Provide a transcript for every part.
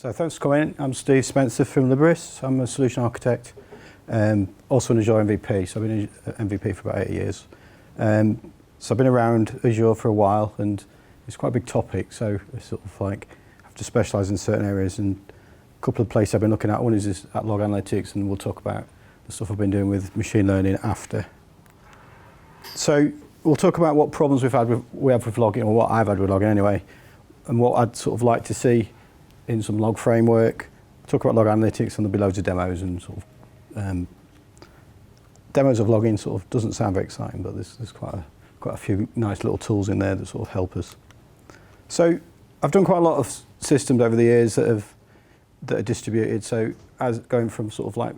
So thanks for coming. I'm Steve Spencer from Liberis. I'm a solution architect, also an Azure MVP. So I've been an MVP for about 8 years. So I've been around Azure for a while, and it's quite a big topic. So it's sort of like I have to specialise in certain areas. And a couple of places I've been looking at. One is at log analytics, and we'll talk about the stuff I've been doing with machine learning after. So we'll talk about what problems we have with logging, or what I've had with logging anyway, and what I'd sort of like to see in some log framework. Talk about log analytics, and there'll be loads of demos and sort of demos of logging. Sort of doesn't sound very exciting, but there's quite a few nice little tools in there that sort of help us. So I've done quite a lot of systems over the years that are distributed. So as going from sort of like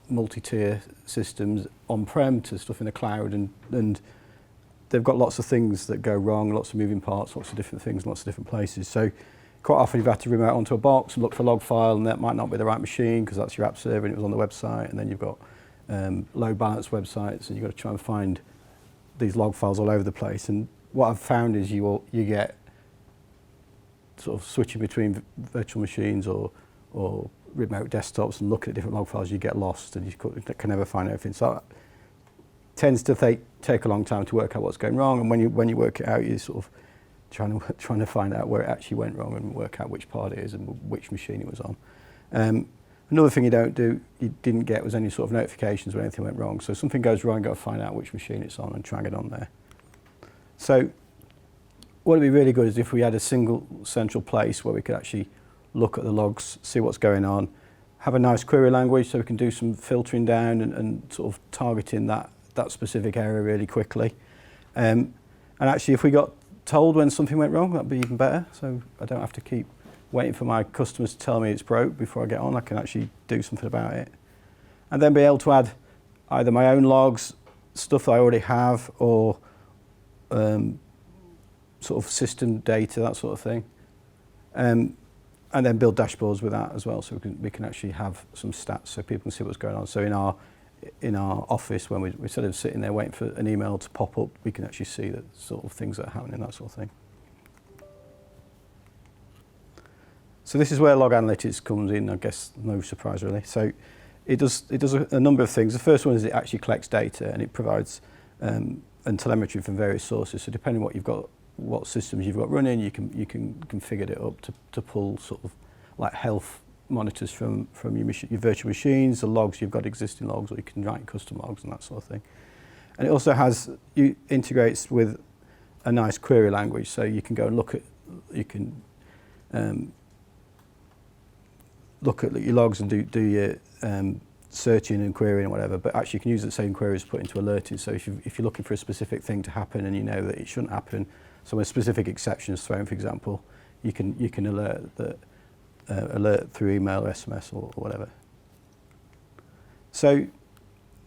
multi-tier systems on-prem to stuff in the cloud, and they've got lots of things that go wrong, lots of moving parts, lots of different things, lots of different places. So quite often you've had to remote onto a box and look for a log file, and that might not be the right machine because that's your app server and it was on the website, and then you've got load balance websites, and you've got to try and find these log files all over the place. And what I've found is you get sort of switching between virtual machines or remote desktops and looking at different log files, you get lost and you can never find everything. So it tends to take a long time to work out what's going wrong, and when you work it out, you're sort of trying to find out where it actually went wrong and work out which part it is and which machine it was on. Another thing you didn't get was any sort of notifications when anything went wrong. So if something goes wrong, you've got to find out which machine it's on and try and get on there. So what would be really good is if we had a single central place where we could actually look at the logs, see what's going on, have a nice query language so we can do some filtering down and sort of targeting that specific area really quickly. And actually, if we got told when something went wrong, that'd be even better. So I don't have to keep waiting for my customers to tell me it's broke before I get on. I can actually do something about it. And then be able to add either my own logs, stuff that I already have, or sort of system data, that sort of thing. And then build dashboards with that as well, so we can actually have some stats so people can see what's going on. So in our office, when we instead of sitting there waiting for an email to pop up, we can actually see the sort of things that are happening, that sort of thing. So this is where log analytics comes in, I guess, no surprise really. So it does a number of things. The first one is it actually collects data, and it provides and telemetry from various sources. So depending on what systems you've got running, you can configure it up to pull sort of like health monitors from your virtual machines, the logs, you've got existing logs, or you can write custom logs and that sort of thing. And it also integrates with a nice query language, so you can go and look at your logs and do your searching and querying and whatever, but actually you can use the same queries put into alerting. So if you're looking for a specific thing to happen and you know that it shouldn't happen, so when specific exceptions thrown, for example, you can alert through email or SMS or whatever. So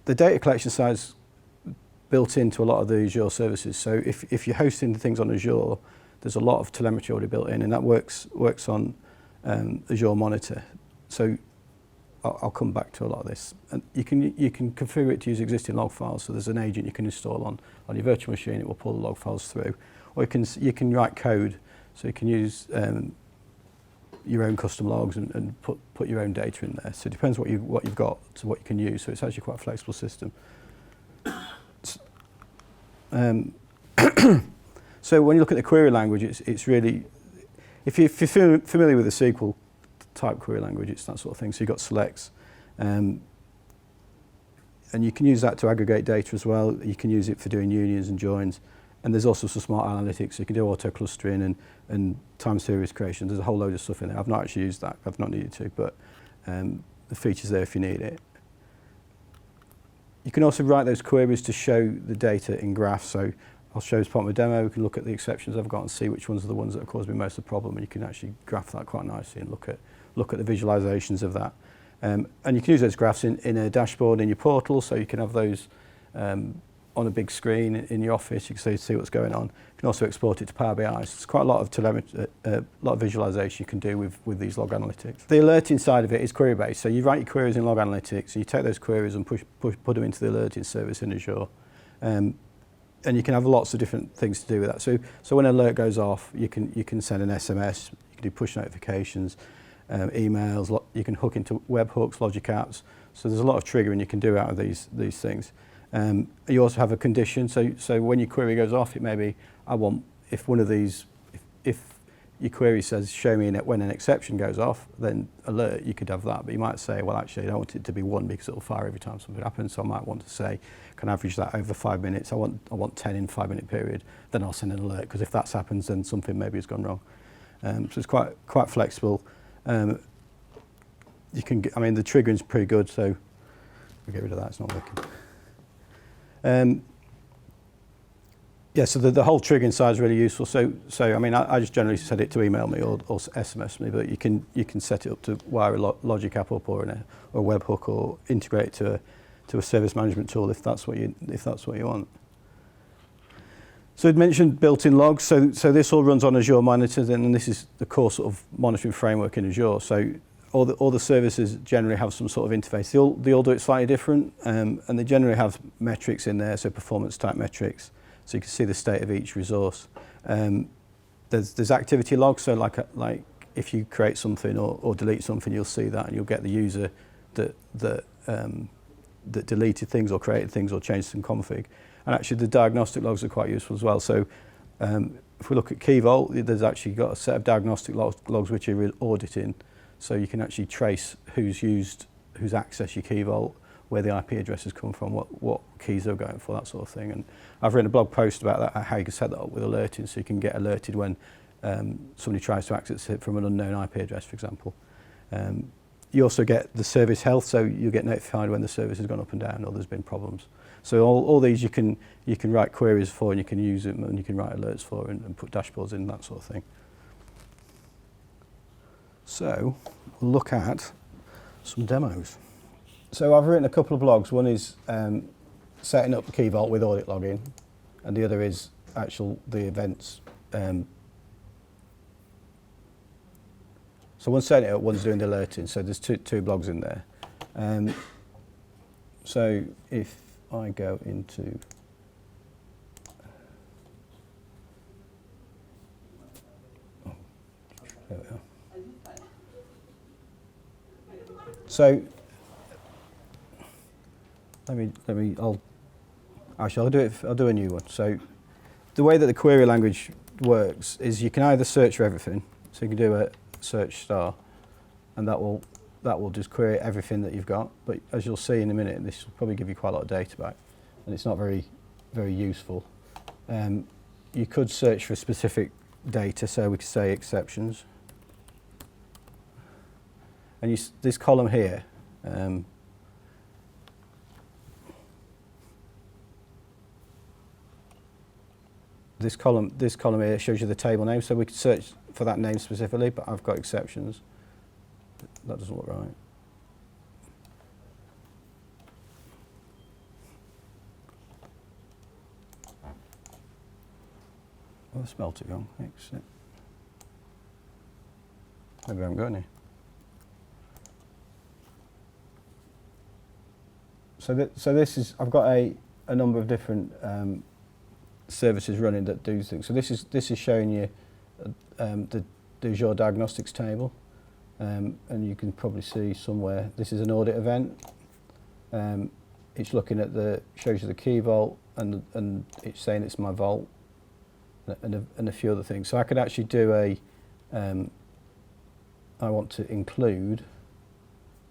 the data collection side is built into a lot of the Azure services. So if you're hosting things on Azure, there's a lot of telemetry already built in, and that works on Azure Monitor. So I'll come back to a lot of this. And you can configure it to use existing log files. So there's an agent you can install on your virtual machine. It will pull the log files through. Or you can write code. So you can use your own custom logs and put your own data in there. So it depends what you've got to what you can use. So it's actually quite a flexible system. So when you look at the query language, it's really, if you're familiar with the SQL type query language, it's that sort of thing. So you've got selects, and you can use that to aggregate data as well. You can use it for doing unions and joins. And there's also some smart analytics. So you can do auto clustering and time series creation. There's a whole load of stuff in there. I've not actually used that. I've not needed to, but the feature's there if you need it. You can also write those queries to show the data in graphs. So I'll show as part of my demo. We can look at the exceptions I've got and see which ones are the ones that have caused me most of the problem. And you can actually graph that quite nicely and look at the visualizations of that. And you can use those graphs in a dashboard in your portal, so you can have those on a big screen in your office. You can see what's going on. You can also export it to Power BI. So there's quite a lot of telemetry, a lot of visualization you can do with these log analytics. The alerting side of it is query based. So you write your queries in log analytics, and you take those queries and put them into the alerting service in Azure. And you can have lots of different things to do with that. So when an alert goes off, you can send an SMS. You can do push notifications. emails. You can hook into webhooks, logic apps. So there's a lot of triggering you can do out of these things. You also have a condition. So when your query goes off, it may be, I want, if one of these, if your query says, show me when an exception goes off, then alert, you could have that. But you might say, well, actually, I don't want it to be 1 because it'll fire every time something happens. So I might want to say, can I average that over 5 minutes? I want 10 in 5 minute period. Then I'll send an alert, because if that happens, then something maybe has gone wrong. So it's quite flexible. You can get, I mean, the triggering's pretty good, so we'll get rid of that, it's not working. Yeah, so the whole triggering side is really useful. So I mean, I just generally set it to email me or SMS me, but you can set it up to wire a logic app up or a webhook, or integrate it to a service management tool if that's what you want. So I'd mentioned built-in logs. So this all runs on Azure monitors, and this is the core sort of monitoring framework in Azure. So all the services generally have some sort of interface. They all do it slightly different, and they generally have metrics in there, so performance type metrics. So you can see the state of each resource. There's activity logs, so like if you create something or delete something, you'll see that, and you'll get the user that deleted things or created things or changed some config. And actually the diagnostic logs are quite useful as well. So if we look at Key Vault, there's actually got a set of diagnostic logs which are auditing. So you can actually trace who's accessed your Key Vault, where the IP addresses come from, what keys they're going for, that sort of thing. And I've written a blog post about that, how you can set that up with alerting, so you can get alerted when somebody tries to access it from an unknown IP address, for example. You also get the service health, so you get notified when the service has gone up and down or there's been problems. So all these you can write queries for, and you can use them, and you can write alerts for, and put dashboards in, that sort of thing. So we'll look at some demos. So I've written a couple of blogs. One is setting up the Key Vault with audit login, and the other is the events. So one's setting it up, one's doing the alerting. So there's two blogs in there. So if I go into there we are. So I'll do a new one. So the way that the query language works is you can either search for everything, so you can do a search star, and that will just query everything that you've got. But as you'll see in a minute, this will probably give you quite a lot of data back, and it's not very useful. You could search for specific data, so we could say exceptions, and this column here. This column here shows you the table name, so we could search for that name specifically, but I've got exceptions. That doesn't look right. Oh, I spelled it wrong. Except maybe I haven't got any. So this is, I've got a number of different services running that do things. So this is showing you the Azure diagnostics table, and you can probably see somewhere this is an audit event. It's looking at shows you the Key Vault, and it's saying it's my vault, and a few other things. So I could actually do I want to include,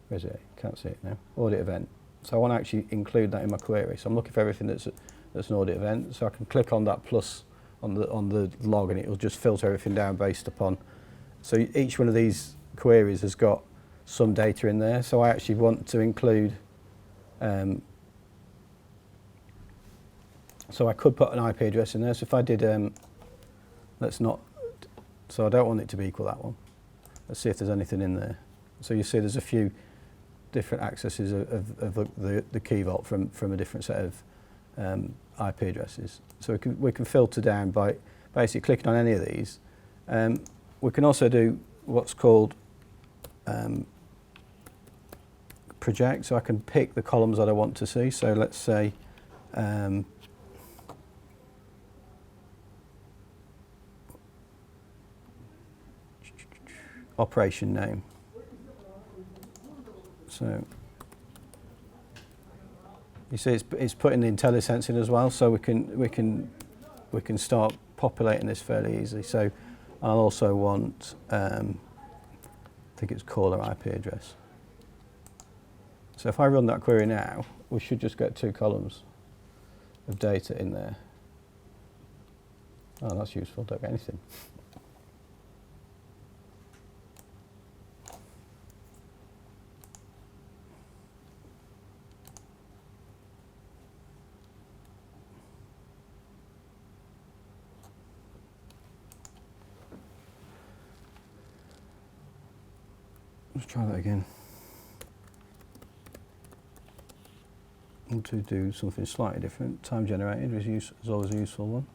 where is it? Can't see it now. Audit event. So I want to actually include that in my query. So I'm looking for everything that's an audit event. So I can click on that plus on the log, and it will just filter everything down based upon. So each one of these queries has got some data in there. So I actually want to include. So I could put an IP address in there. So if I did, let's not. So I don't want it to be equal that one. Let's see if there's anything in there. So you see there's a few different accesses of the Key Vault from a different set of IP addresses. So we can filter down by basically clicking on any of these. We can also do what's called project. So I can pick the columns that I want to see. So let's say operation name. So you see, it's putting the IntelliSense in as well, so we can start populating this fairly easily. So I'll also want, I think it's caller IP address. So if I run that query now, we should just get 2 columns of data in there. Oh, that's useful, don't get anything. Let's try that again. I want to do something slightly different. Time generated is always a useful one.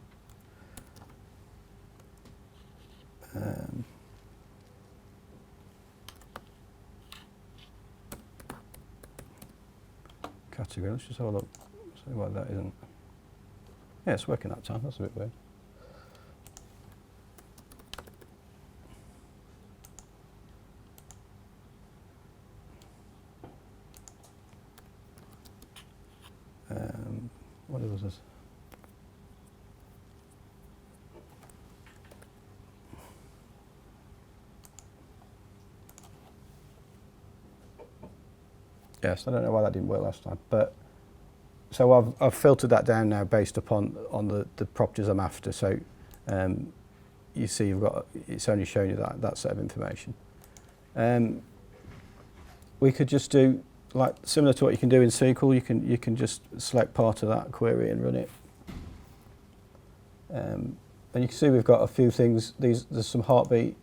Category, let's just have a look, see why that isn't. Yeah, it's working that time, that's a bit weird. What was this? Yes, I don't know why that didn't work last time, but so I've filtered that down now based upon the properties I'm after. So you see, it's only showing you that set of information. We could just do like similar to what you can do in SQL. You can just select part of that query and run it. And you can see we've got a few things. There's some heartbeat.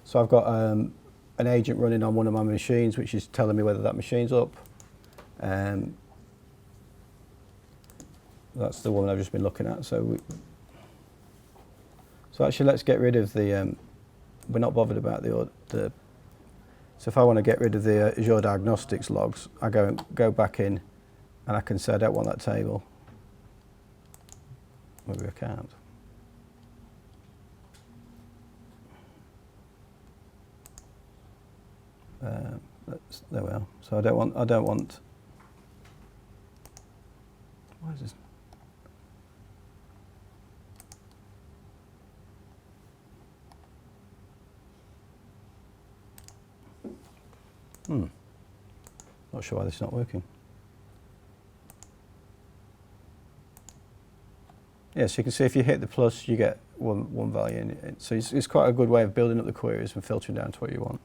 So I've got an agent running on one of my machines, which is telling me whether that machine's up. That's the one I've just been looking at. So actually, let's get rid of the. We're not bothered about the. So if I want to get rid of the Azure diagnostics logs, I go back in, and I can say I don't want that table. Maybe I can't. There we are. So I don't want. Why is this? Not sure why this is not working. Yeah, so you can see if you hit the plus, you get one value in it. So it's quite a good way of building up the queries and filtering down to what you want.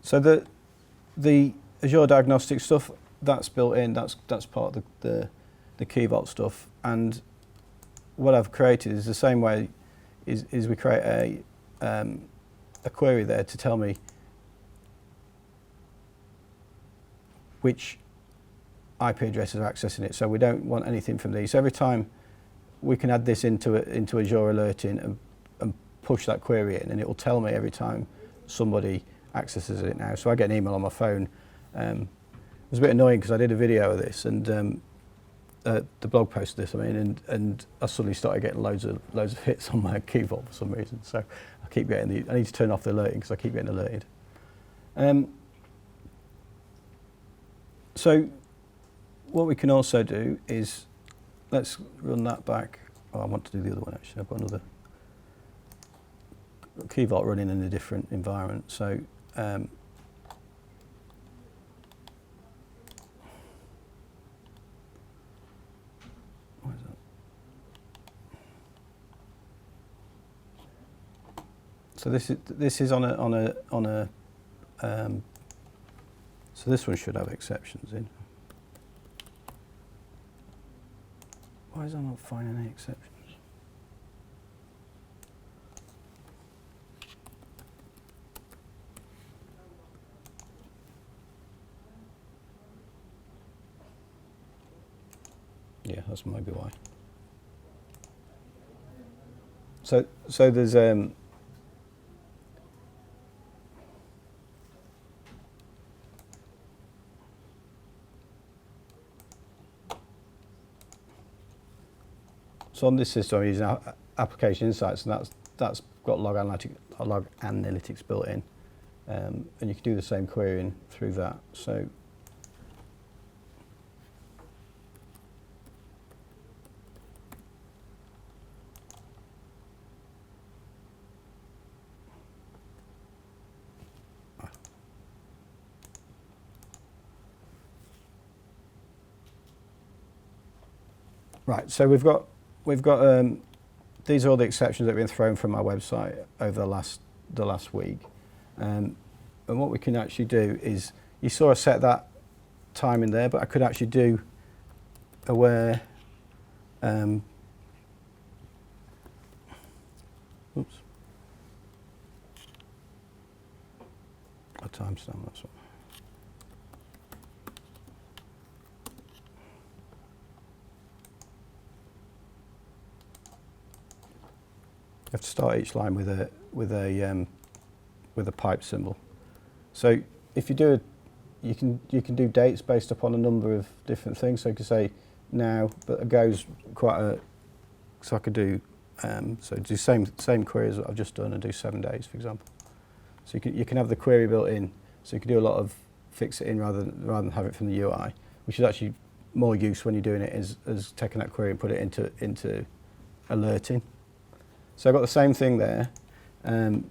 So the Azure diagnostic stuff, that's built in, that's part of the Key Vault stuff. And what I've created is the same way is we create a query there to tell me which IP addresses are accessing it. So we don't want anything from these. So every time we can add this into Azure Alerting and push that query in, and it will tell me every time somebody accesses it now. So I get an email on my phone. It was a bit annoying because I did a video of this and the blog post of this, and I suddenly started getting loads of hits on my Key Vault for some reason. So I keep getting I need to turn off the alerting because I keep getting alerted. So what we can also do is, let's run that back. Oh, I want to do the other one actually. I've got another Key Vault running in a different environment. So what is that? So this is on a so this one should have exceptions in. Why is I not finding any exceptions? Yeah, that's maybe why. So there's so on this system, I'm using Application Insights, and that's got log analytics built in. and you can do the same querying through that. So right, so we've got these are all the exceptions that have been thrown from our website over the last week, and what we can actually do is, you saw I set that time in there, but I could actually do aware. Oops. A timestamp. That's what. You have to start each line with a pipe symbol. So if you do you can do dates based upon a number of different things. So you can say now, but it goes quite a. So I could do so do same queries that I've just done and do 7 days, for example. So you can have the query built in. So you can do a lot of fix it in rather than have it from the UI, which is actually more use when you're doing it as taking that query and put it into alerting. So I've got the same thing there, and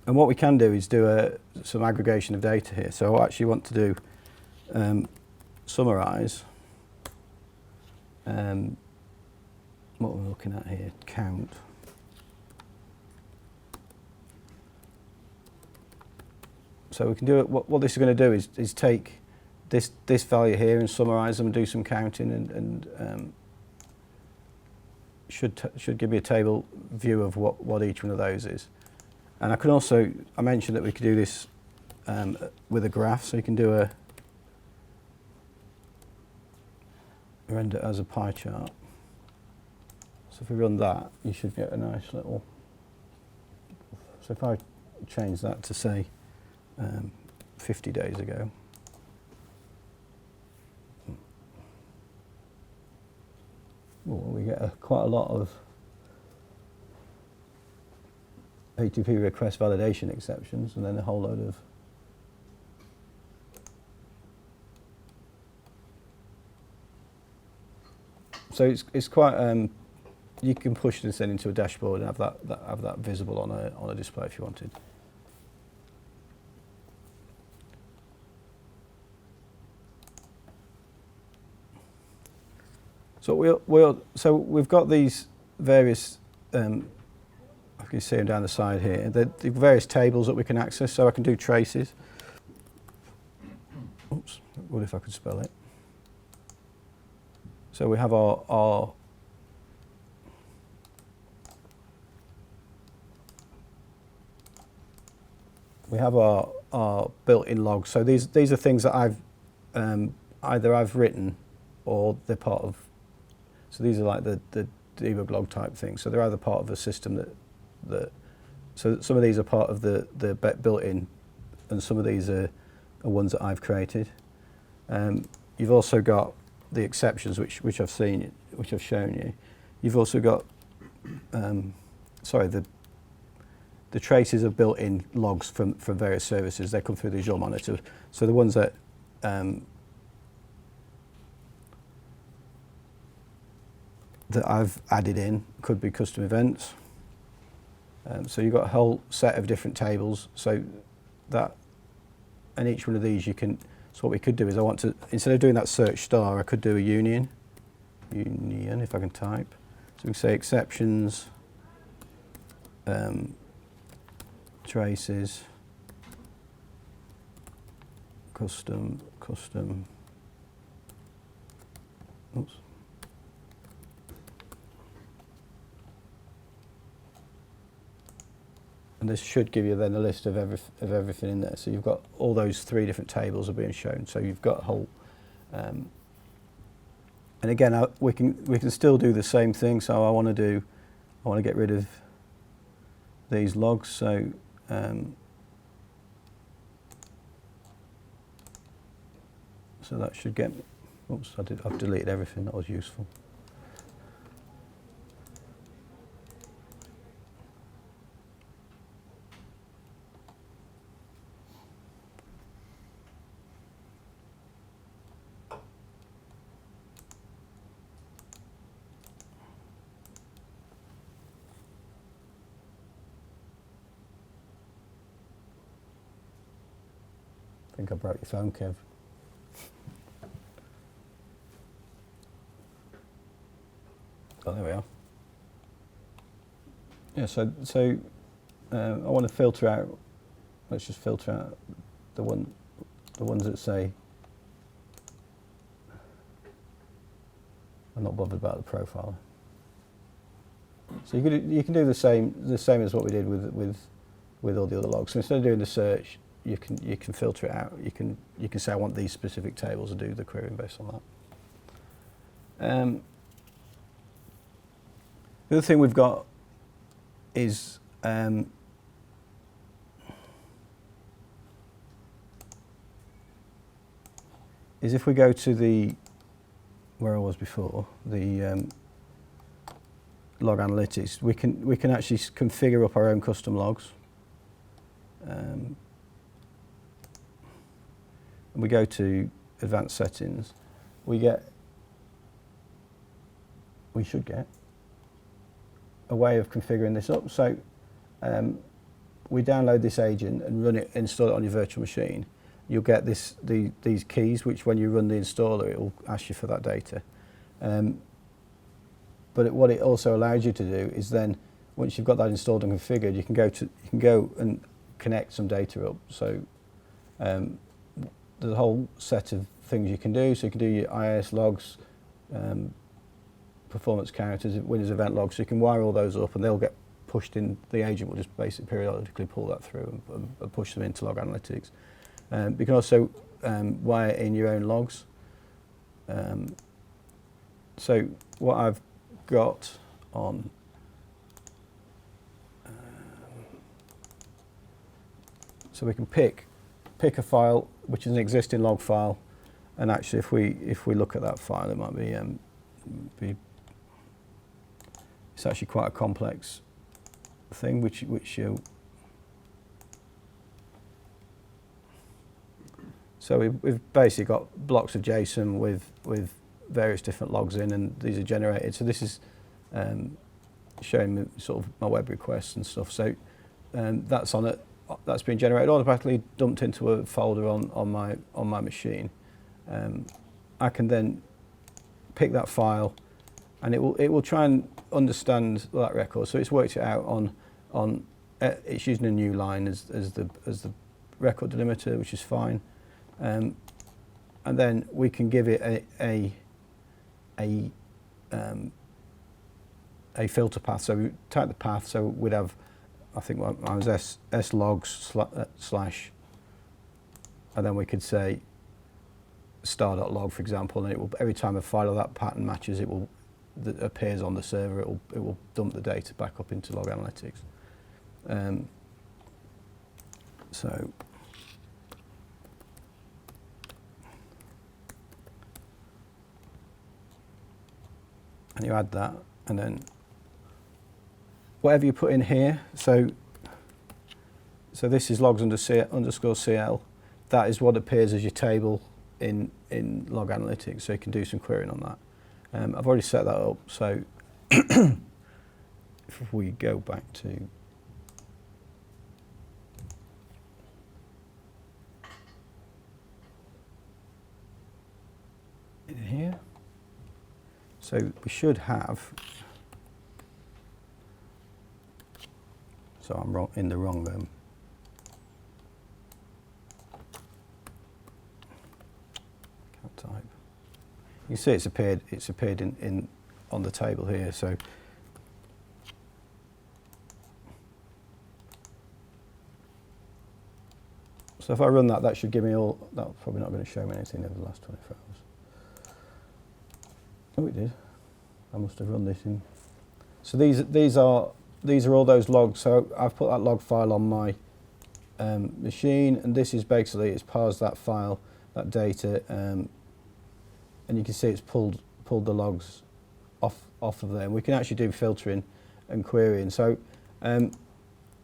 what we can do is do some aggregation of data here. So I actually want to do summarize. What we're looking at here, count. So we can do it. What this is going to do is take this value here and summarize them and do some counting and should give me a table view of what each one of those is. And I can also, I mentioned that we could do this with a graph, so you can do render as a pie chart. So if we run that, you should get a nice little. So if I change that to say 50 days ago. Well, we get quite a lot of HTTP request validation exceptions, and then a whole load of so it's quite you can push this then into a dashboard and have that visible on a display if you wanted. So we've got these various, you can see them down the side here, the various tables that we can access. So I can do traces. Oops, what if I could spell it? So we have our built-in logs. So these are things that I've either I've written or they're part of. So these are like the debug log type things. So they're either part of a system that so some of these are part of the built-in, and some of these are ones that I've created. You've also got the exceptions, which I've shown you. You've also got the traces of built-in logs from various services. They come through the Azure Monitor. So the ones that that I've added in could be custom events. So you've got a whole set of different tables. So that, and each one of these you can. So what we could do is instead of doing that search star, I could do a union if I can type. So we can say exceptions, traces, custom. Oops. And this should give you then a list of everything in there. So you've got all those 3 different tables are being shown. So you've got a whole. And again, we can still do the same thing. So I want to get rid of these logs. So so that should get me. Oops, I've deleted everything that was useful. think I broke your phone, Kev. Oh, there we are. Yeah, so I want to filter out. Let's just filter out the ones that say I'm not bothered about the profile. So you can do the same as what we did with all the other logs. So instead of doing the search, you can filter it out. You can say I want these specific tables and do the querying based on that. The other thing we've got is if we go to where I was before, the log analytics, we can actually configure up our own custom logs. And we go to advanced settings, we should get a way of configuring this up. So we download this agent and run it, install it on your virtual machine. You'll get these keys, which when you run the installer, it will ask you for that data. But what it also allows you to do is then, once you've got that installed and configured, you can go and connect some data up. So there's a whole set of things you can do. So you can do your IIS logs, performance counters, Windows event logs. So you can wire all those up, and they'll get pushed in. The agent will just basically periodically pull that through and push them into log analytics. You can also wire in your own logs. So what I've got on so we can pick a file which is an existing log file, and actually if we look at that file, it might be it's actually quite a complex thing which you. So we've basically got blocks of JSON with various different logs in, and these are generated. So this is showing me sort of my web requests and stuff. So that's on it. That's been generated automatically, dumped into a folder on my machine. I can then pick that file, and it will try and understand that record. So it's worked it out on it's using a new line as the record delimiter, which is fine. And then we can give it a filter path. So we type the path. So we'd have, I think I was s logs slash, and then we could say star.log, for example, and it will, every time a file of that pattern matches, that appears on the server, it will dump the data back up into log analytics. So. And you add that, and then whatever you put in here, so this is logs underscore CL, that is what appears as your table in log analytics, so you can do some querying on that. I've already set that up, so if we go back to in here. So we should have, so I'm in the wrong room. Can't type. You can see it's appeared in on the table here. So if I run that, that should give me all. That's probably not going to show me anything over the last 24 hours. Oh, it did. I must have run this in. So these are all those logs. So I've put that log file on my machine, and this is basically, it's parsed that file, that data, and you can see it's pulled the logs off of there. And we can actually do filtering and querying. So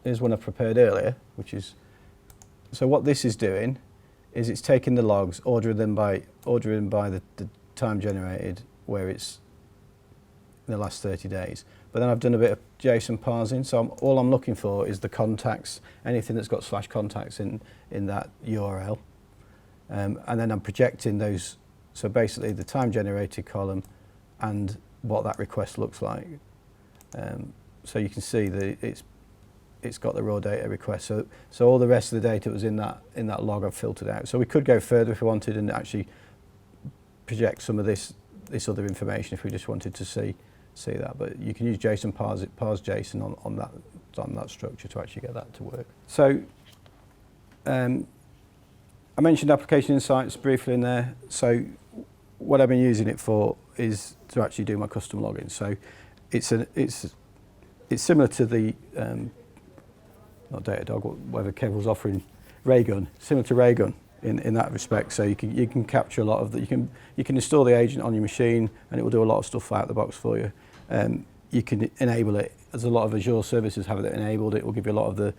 here's one I prepared earlier, which is, so what this is doing is it's taking the logs, ordering by the time generated, where it's in the last 30 days. But then I've done a bit of JSON parsing, so all I'm looking for is the contacts, anything that's got /contacts in that URL. And then I'm projecting those, so basically the time generated column and what that request looks like. So you can see that it's got the raw data request. So all the rest of the data was in that log I've filtered out. So we could go further if we wanted and actually project some of this other information if we just wanted to see that. But you can use JSON parse JSON on that structure to actually get that to work. So I mentioned application insights briefly in there. So what I've been using it for is to actually do my custom login. So it's similar to the not Datadog, whatever Kev was offering, Raygun, similar to Raygun in that respect. So you can capture a lot of that. You can install the agent on your machine, and it will do a lot of stuff out of the box for you. You can enable it. There's a lot of Azure services have it enabled. It will give you a lot of that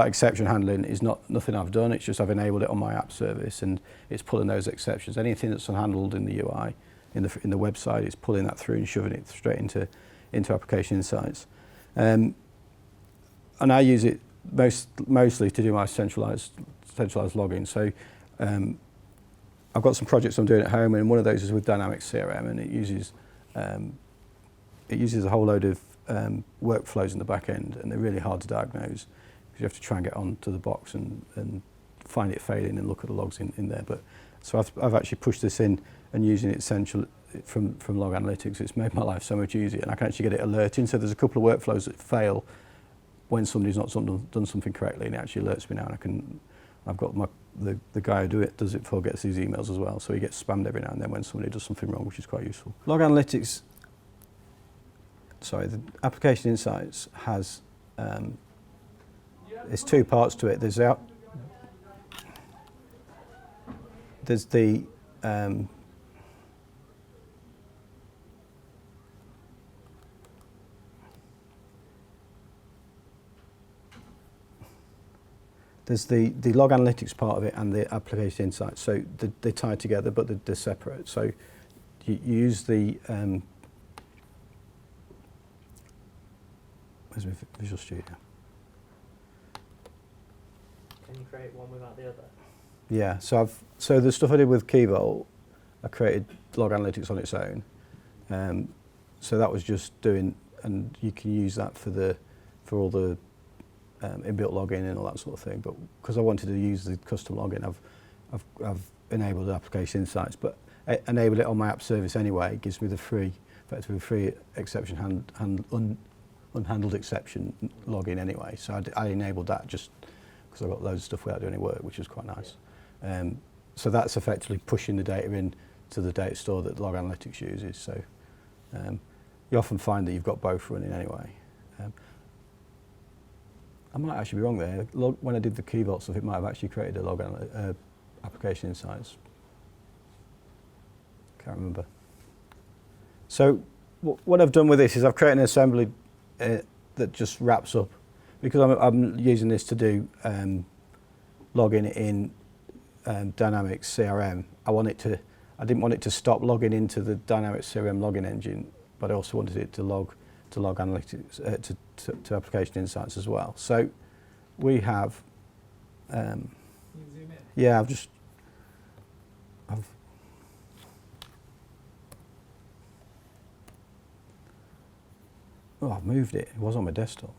exception handling is nothing I've done. It's just I've enabled it on my app service, and it's pulling those exceptions. Anything that's unhandled in the UI, in the website, it's pulling that through and shoving it straight into application insights. And I use it mostly to do my centralized logging. So I've got some projects I'm doing at home, and one of those is with Dynamics CRM, and it uses a whole load of workflows in the back end, and they're really hard to diagnose because you have to try and get onto the box and find it failing and look at the logs in there. But so I've actually pushed this in and using it central from Log Analytics. It's made my life so much easier, and I can actually get it alerting. So there's a couple of workflows that fail when somebody's not done something correctly, and it actually alerts me now. And I've got the guy who does it for gets these emails as well, so he gets spammed every now and then when somebody does something wrong, which is quite useful. Log Analytics. Sorry, the application insights has there's two parts to it. There's the log analytics part of it and the application insights. So they're tied together, but they're separate. So you use the where's my Visual Studio? Can you create one without the other? Yeah. So the stuff I did with Key Vault, I created log analytics on its own. So that was just doing, and you can use that for all the inbuilt login and all that sort of thing. But because I wanted to use the custom login, I've enabled application insights, but enabled it on my app service anyway. It gives me effectively free exception unhandled exception login anyway. So I enabled that just because I got loads of stuff without doing any work, which was quite nice. So that's effectively pushing the data in to the data store that Log Analytics uses. So you often find that you've got both running anyway. I might actually be wrong there. When I did the Key Vault stuff, it might have actually created a application insights. Can't remember. So what I've done with this is I've created an assembly that just wraps up, because I'm using this to do login in Dynamics CRM. I didn't want it to stop logging into the Dynamics CRM login engine, but I also wanted it to log analytics to application insights as well. So we have. Can you zoom in? Yeah, I've moved it. It was on my desktop.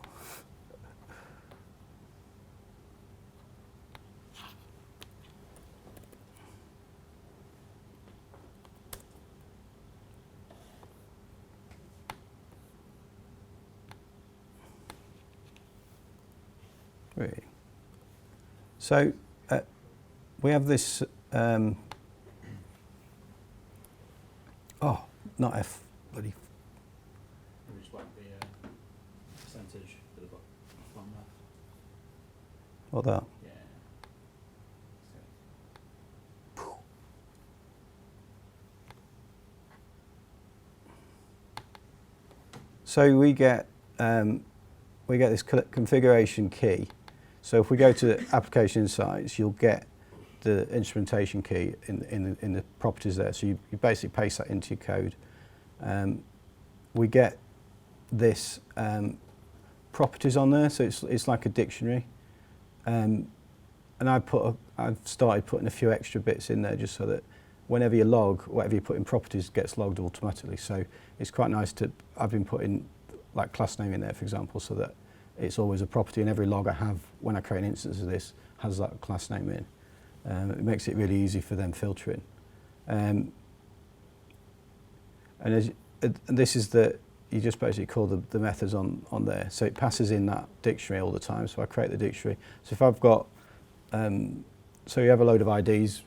Really. So we have this. Not F. Bloody. We just whack the percentage to the bottom left. What that? Yeah. So we get this configuration key. So if we go to Application Insights, you'll get the instrumentation key in the properties there. So you basically paste that into your code. We get this properties on there, so it's like a dictionary. I've started putting a few extra bits in there just so that whenever you log, whatever you put in properties gets logged automatically. So it's quite nice to, I've been putting like class name in there, for example, so that it's always a property, and every log I have when I create an instance of this has that class name in. It makes it really easy for them filtering. And this is you just basically call the methods on there. So it passes in that dictionary all the time. So I create the dictionary. So if I've got, so you have a load of IDs,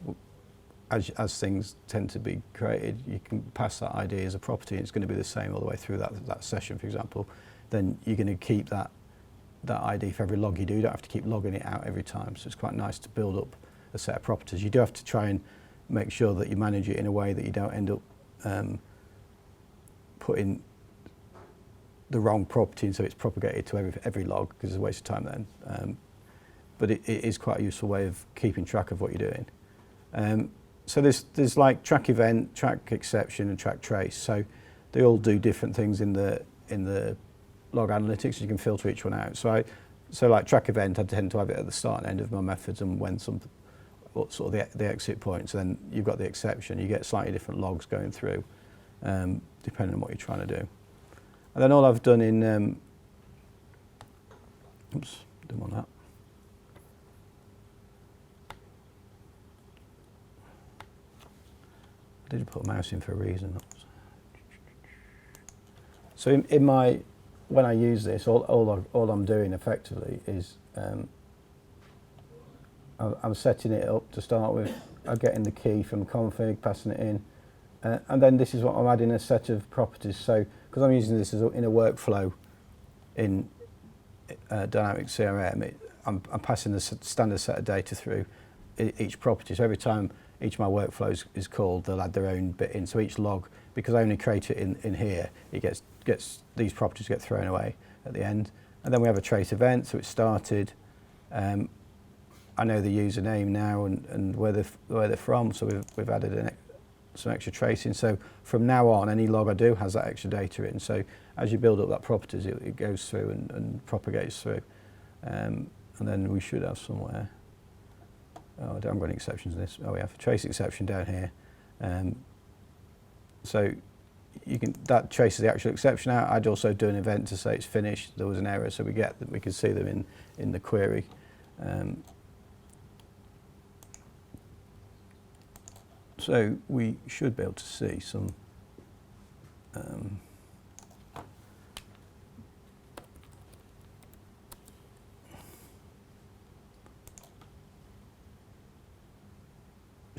as things tend to be created, you can pass that ID as a property, and it's going to be the same all the way through that session, for example. Then you're going to keep that ID for every log you do. You don't have to keep logging it out every time. So it's quite nice to build up a set of properties. You do have to try and make sure that you manage it in a way that you don't end up putting the wrong property, and so it's propagated to every log, because it's a waste of time then. But it is quite a useful way of keeping track of what you're doing. So there's like track event, track exception, and track trace. So they all do different things in the log analytics. You can filter each one out. So like track event, I tend to have it at the start and end of my methods, and when sort of the exit points. Then you've got the exception. You get slightly different logs going through, depending on what you're trying to do. And then all I've done in, oops, didn't want that. I did put a mouse in for a reason. So when I use this, all I'm doing effectively is I'm setting it up to start with. I'm getting the key from config, passing it in, and then this is what I'm adding a set of properties. So because I'm using this in a workflow in Dynamics CRM, I'm passing the standard set of data through each property. So every time each of my workflows is called, they'll add their own bit in. So each log, because I only create it in here, it gets these properties get thrown away at the end. And then we have a trace event, so it started. I know the username now and where they're from, so we've added some extra tracing. So from now on, any log I do has that extra data in. So as you build up that properties, it goes through and propagates through. And then we should have somewhere. Oh, I haven't got any exceptions in this. Oh, we have a trace exception down here. So that traces the actual exception out. I'd also do an event to say it's finished. There was an error, so we can see them in the query. So we should be able to see some.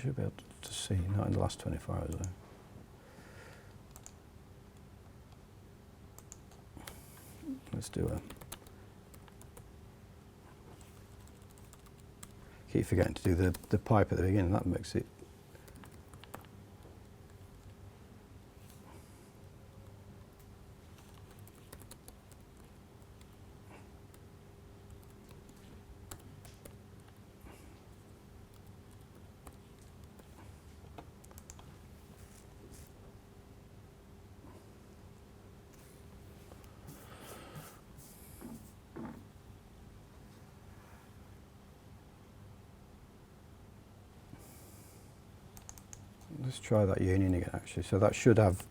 Should be able to see, not in the last 24 hours though. Let's do keep forgetting to do the pipe at the beginning, that makes it. Let's try that union again, actually. So that should have.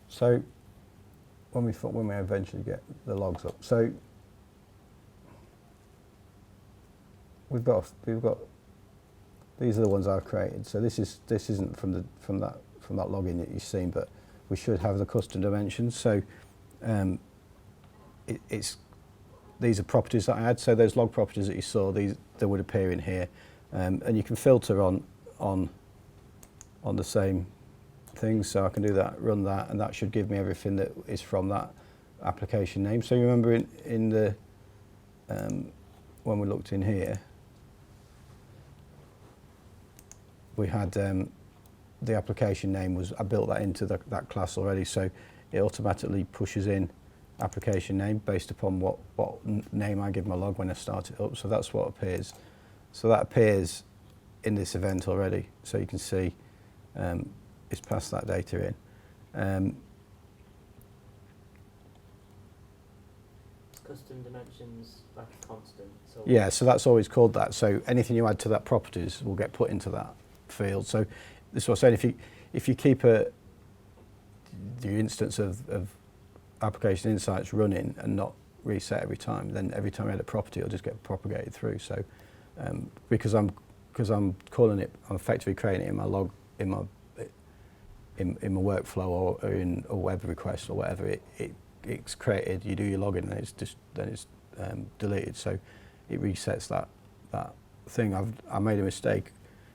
So when we eventually get the logs up, so we've got these are the ones I've created. So this isn't from that login that you've seen, but we should have the custom dimensions. So these are properties that I add. So those log properties that you saw, they would appear in here, and you can filter on the same things. So I can do that, run that, and that should give me everything that is from that application name. So you remember in the when we looked in here, we had the application name was, I built that into that class already, so it automatically pushes in application name based upon what name I give my log when I start it up. So that's what appears. So that appears in this event already. So you can see it's passed that data in. Custom dimensions like a constant. So Yeah, so that's always called that. So anything you add to that properties will get put into that field. So this is what I'm saying. If you keep the instance of application insights running and not reset every time, then every time I add a property, it'll just get propagated through. So because I'm calling it, I'm effectively creating it in my log, in my workflow or in a web request or whatever. It's created. You do your login, and it's deleted. So it resets that thing. I made a mistake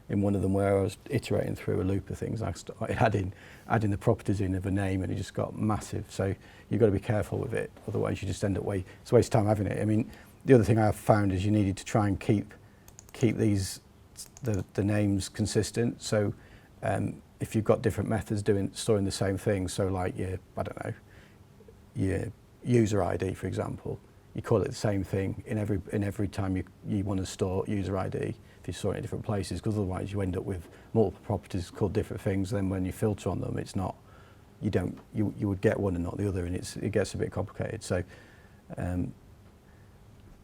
in one of them where I was iterating through a loop of things. I started adding the properties in of a name, and it just got massive. So you've got to be careful with it, otherwise you just end up it's a waste of time having it. I mean, the other thing I've found is you needed to try and keep these the names consistent. So if you've got different methods storing the same thing, so like your user ID, for example, you call it the same thing in every time you want to store user ID if you store it in different places, because otherwise you end up with multiple properties called different things. Then when you filter on them, it's not, you would get one and not the other, and it gets a bit complicated. So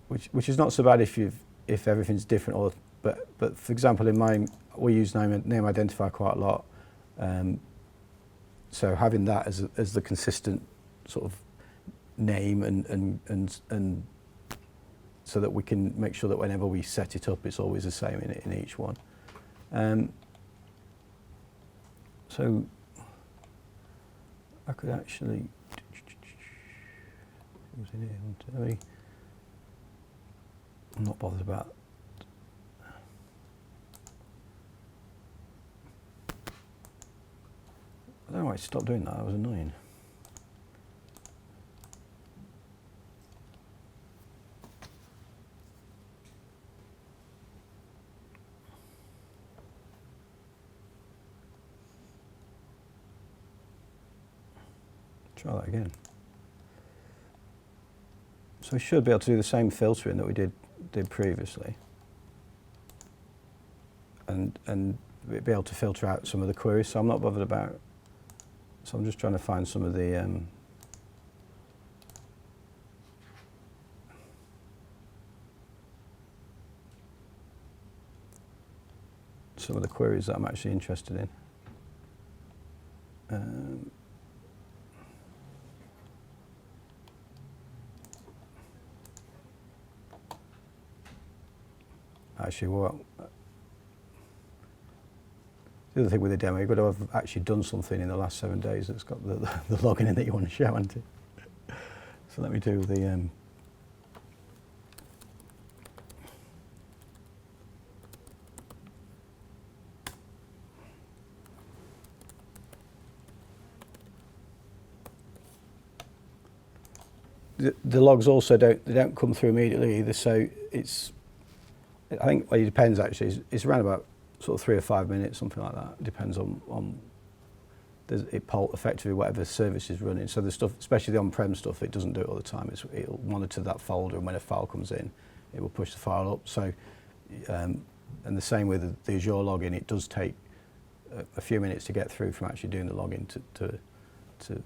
which is not so bad if everything's different, but for example in mine we use name identifier quite a lot, so having that as the consistent sort of name and so that we can make sure that whenever we set it up it's always the same in each one. So I could actually I'm not bothered about I don't know why it stopped doing that. That was annoying. Try that again. So we should be able to do the same filtering that we did previously, and be able to filter out some of the queries. So I'm not bothered about. So I'm just trying to find some of the queries that I'm actually interested in. Actually, the other thing with the demo, you've got to have actually done something in the last 7 days that's got the login in that you want to show, hasn't it? So let me do the the logs also don't come through immediately either. So I think it depends actually. It's around about sort of 3 or 5 minutes, something like that. It depends on effectively whatever service is running. So the stuff, especially the on-prem stuff, it doesn't do it all the time. It'll monitor that folder, and when a file comes in, it will push the file up. So, and the same with the Azure login, it does take a few minutes to get through from actually doing the login to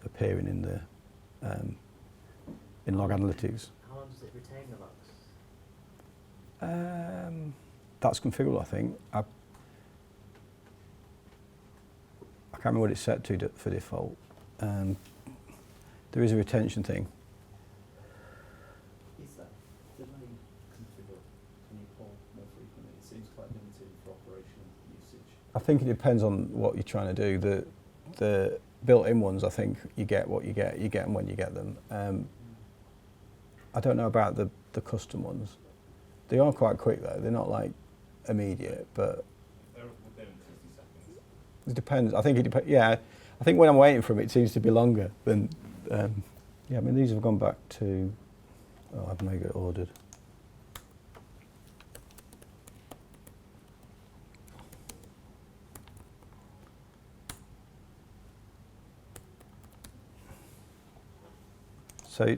appearing in the in log analytics. How long does it retain the logs? That's configurable, I think. I can't remember what it's set to for default. There is a retention thing. Is that delay configurable? Can you call more frequently? It seems quite limited for operational usage. I think it depends on what you're trying to do. The built-in ones, I think you get what you get. You get them when you get them. I don't know about the custom ones. They are quite quick though. They're not like immediate, but They're in 60 seconds. it depends. I think it depends. Yeah, I think when I'm waiting for them, it seems to be longer than. Yeah, I mean these have gone back to. Oh, I've made it ordered. So,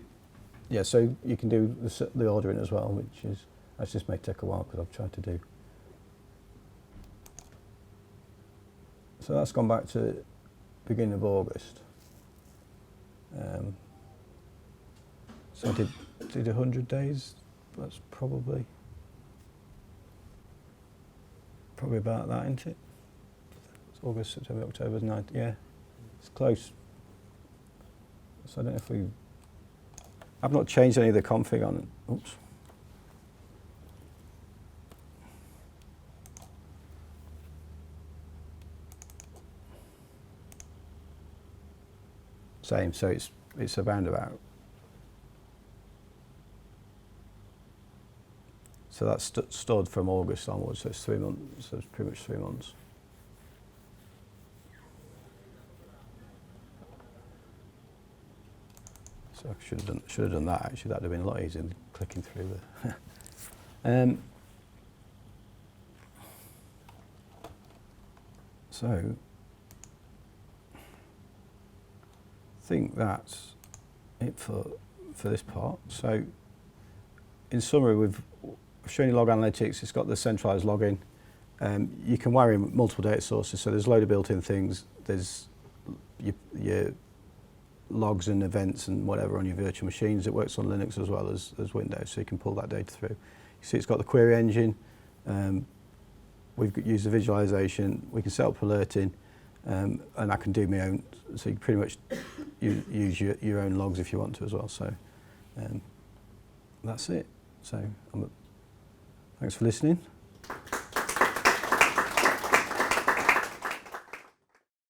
yeah, so you can do the ordering as well, which is, that's just may take a while because I've tried to do. So that's gone back to beginning of August. So I did 100 days. That's probably about that, isn't it? It's August, September, October, 9th. Yeah, it's close. So I don't know if I've not changed any of the config on it. Oops. Same, so it's around about. So that's stored from August onwards, so it's 3 months, so it's pretty much 3 months. So I should have done that actually, that'd have been a lot easier than clicking through the so I think that's it for this part. So in summary, I've shown you log analytics. It's got the centralized login. You can wire in multiple data sources, so there's a load of built-in things. There's your logs and events and whatever on your virtual machines. It works on Linux as well as Windows, so you can pull that data through. You see it's got the query engine. We've used the visualization. We can set up alerting, and I can do my own. So you can pretty much use your own logs if you want to as well. So that's it. So thanks for listening.